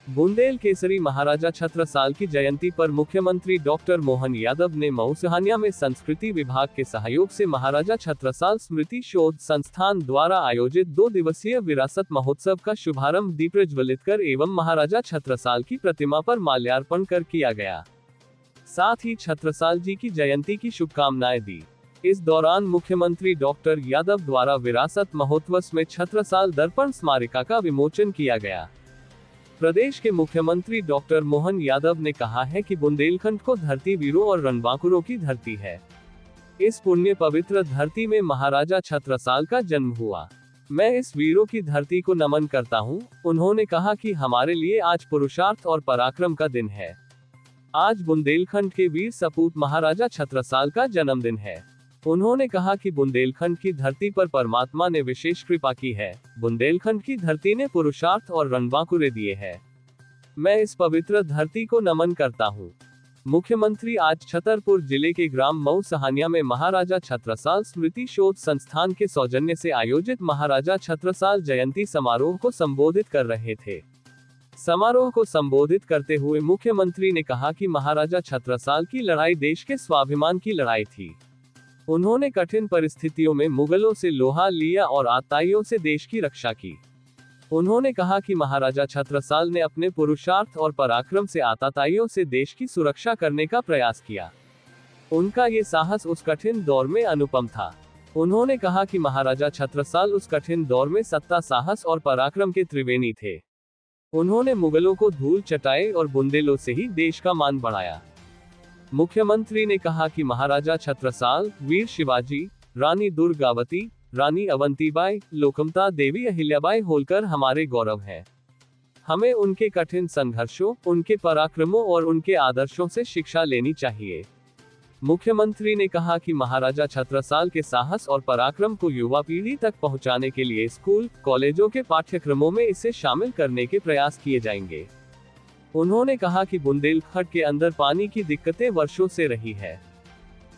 बुंदेल केसरी महाराजा छत्रसाल की जयंती पर मुख्यमंत्री डॉक्टर मोहन यादव ने मऊ सहानिया में संस्कृति विभाग के सहयोग से महाराजा छत्रसाल स्मृति शोध संस्थान द्वारा आयोजित 2 दिवसीय विरासत महोत्सव का शुभारंभ दीप प्रज्वलित कर एवं महाराजा छत्रसाल की प्रतिमा पर माल्यार्पण कर किया गया। साथ ही छत्रसाल जी की जयंती की शुभकामनाएं दी। इस दौरान मुख्यमंत्री डॉक्टर यादव द्वारा विरासत महोत्सव में छत्रसाल दर्पण स्मारिका का विमोचन किया गया। प्रदेश के मुख्यमंत्री डॉक्टर मोहन यादव ने कहा है कि बुंदेलखंड को धरती वीरों और रणबांकुरों की धरती है। इस पुण्य पवित्र धरती में महाराजा छत्रसाल का जन्म हुआ। मैं इस वीरों की धरती को नमन करता हूं। उन्होंने कहा कि हमारे लिए आज पुरुषार्थ और पराक्रम का दिन है। आज बुंदेलखंड के वीर सपूत महाराजा छत्रसाल का जन्मदिन है। उन्होंने कहा कि बुंदेलखंड की धरती पर परमात्मा ने विशेष कृपा की है। बुंदेलखंड की धरती ने पुरुषार्थ और रणबांकुरे दिए हैं। मैं इस पवित्र धरती को नमन करता हूं। मुख्यमंत्री आज छतरपुर जिले के ग्राम मऊ सहानिया में महाराजा छत्रसाल स्मृति शोध संस्थान के सौजन्य से आयोजित महाराजा छत्रसाल जयंती समारोह को संबोधित कर रहे थे। समारोह को संबोधित करते हुए मुख्यमंत्री ने कहा कि महाराजा छत्रसाल की लड़ाई देश के स्वाभिमान की लड़ाई थी। उन्होंने कठिन परिस्थितियों में मुगलों से लोहा लिया और आताइयों से देश की रक्षा की। उन्होंने कहा कि महाराजा छत्रसाल ने अपने पुरुषार्थ और पराक्रम से आताताइयों से देश की सुरक्षा करने का प्रयास किया। उनका ये साहस उस कठिन दौर में अनुपम था। उन्होंने कहा कि महाराजा छत्रसाल उस कठिन दौर में सत्ता, साहस और पराक्रम के त्रिवेणी थे। उन्होंने मुगलों को धूल चटाए और बुंदेलों से ही देश का मान बढ़ाया। मुख्यमंत्री ने कहा कि महाराजा छत्रसाल, वीर शिवाजी, रानी दुर्गावती, रानी अवंतीबाई, लोकमता देवी अहिल्याबाई होलकर हमारे गौरव हैं। हमें उनके कठिन संघर्षों, उनके पराक्रमों और उनके आदर्शों से शिक्षा लेनी चाहिए। मुख्यमंत्री ने कहा कि महाराजा छत्रसाल के साहस और पराक्रम को युवा पीढ़ी तक पहुंचाने के लिए स्कूल, कॉलेजों के पाठ्यक्रमों में इसे शामिल करने के प्रयास किए जाएंगे। उन्होंने कहा कि बुंदेलखंड के अंदर पानी की दिक्कतें वर्षों से रही है।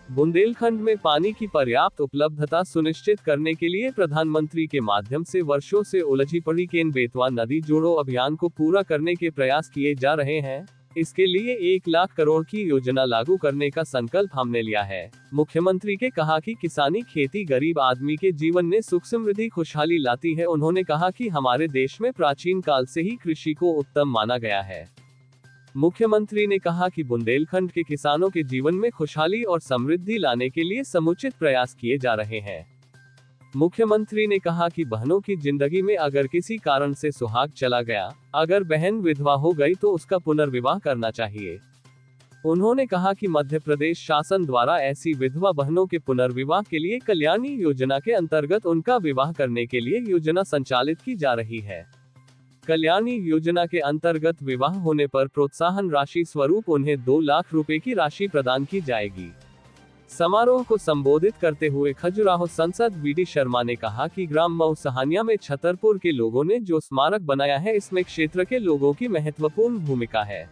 बुंदेलखंड में पानी की पर्याप्त उपलब्धता सुनिश्चित करने के लिए प्रधानमंत्री के माध्यम से वर्षों से उलझी पड़ी केन बेतवा नदी जोड़ो अभियान को पूरा करने के प्रयास किए जा रहे हैं। इसके लिए 1 लाख करोड़ की योजना लागू करने का संकल्प हमने लिया है। मुख्यमंत्री के कहा कि किसानी खेती गरीब आदमी के जीवन में सुख समृद्धि खुशहाली लाती है। उन्होंने कहा कि हमारे देश में प्राचीन काल से ही कृषि को उत्तम माना गया है। मुख्यमंत्री ने कहा कि बुंदेलखंड के किसानों के जीवन में खुशहाली और समृद्धि लाने के लिए समुचित प्रयास किए जा रहे हैं। मुख्यमंत्री ने कहा कि बहनों की जिंदगी में अगर किसी कारण से सुहाग चला गया, अगर बहन विधवा हो गई तो उसका पुनर्विवाह करना चाहिए। उन्होंने कहा कि मध्य प्रदेश शासन द्वारा ऐसी विधवा बहनों के पुनर्विवाह के लिए कल्याणी योजना के अंतर्गत उनका विवाह करने के लिए योजना संचालित की जा रही है। कल्याणी योजना के अंतर्गत विवाह होने पर प्रोत्साहन राशि स्वरूप उन्हें 2 लाख रुपए की राशि प्रदान की जाएगी। समारोह को संबोधित करते हुए खजुराहो सांसद वीडी शर्मा ने कहा कि ग्राम मऊ सहानिया में छतरपुर के लोगों ने जो स्मारक बनाया है, इसमें क्षेत्र के लोगों की महत्वपूर्ण भूमिका है।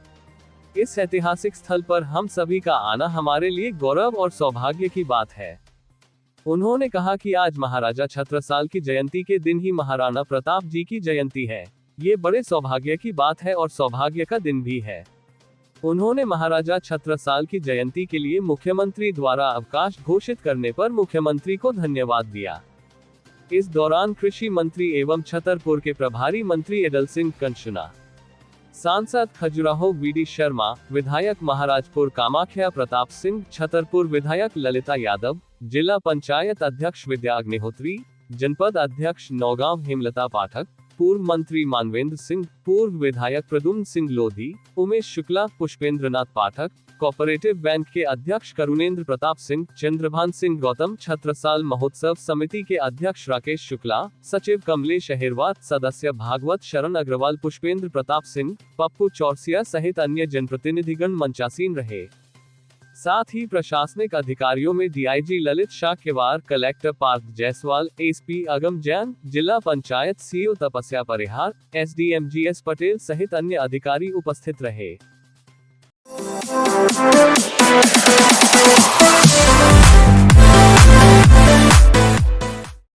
इस ऐतिहासिक स्थल पर हम सभी का आना हमारे लिए गौरव और सौभाग्य की बात है। उन्होंने कहा कि आज महाराजा छत्रसाल की जयंती के दिन ही महाराणा प्रताप जी की जयंती है। ये बड़े सौभाग्य की बात है और सौभाग्य का दिन भी है। उन्होंने महाराजा छत्रसाल की जयंती के लिए मुख्यमंत्री द्वारा अवकाश घोषित करने पर मुख्यमंत्री को धन्यवाद दिया। इस दौरान कृषि मंत्री एवं छतरपुर के प्रभारी मंत्री एडल सिंह कंशना, सांसद खजुराहो वीडी शर्मा, विधायक महाराजपुर कामाख्या प्रताप सिंह, छतरपुर विधायक ललिता यादव, जिला पंचायत अध्यक्ष विद्या अग्निहोत्री, जनपद अध्यक्ष नौगांव हेमलता पाठक, पूर्व मंत्री मानवेंद्र सिंह, पूर्व विधायक प्रद्युम्न सिंह लोधी, उमेश शुक्ला, पुष्पेंद्रनाथ पाठक, कोऑपरेटिव बैंक के अध्यक्ष करुणेंद्र प्रताप सिंह, चंद्रभान सिंह गौतम, छत्रसाल महोत्सव समिति के अध्यक्ष राकेश शुक्ला, सचिव कमलेश अहिरवार, सदस्य भागवत शरण अग्रवाल, पुष्पेंद्र प्रताप सिंह, पप्पू चौरसिया सहित अन्य जनप्रतिनिधिगण मंचासीन रहे। साथ ही प्रशासनिक अधिकारियों में DIG Lalit Shakyawar, collector Parth Jaiswal, SP Agam Jain, जिला पंचायत सीईओ तपस्या परिहार, एसडीएम जीएस पटेल सहित अन्य अधिकारी उपस्थित रहे।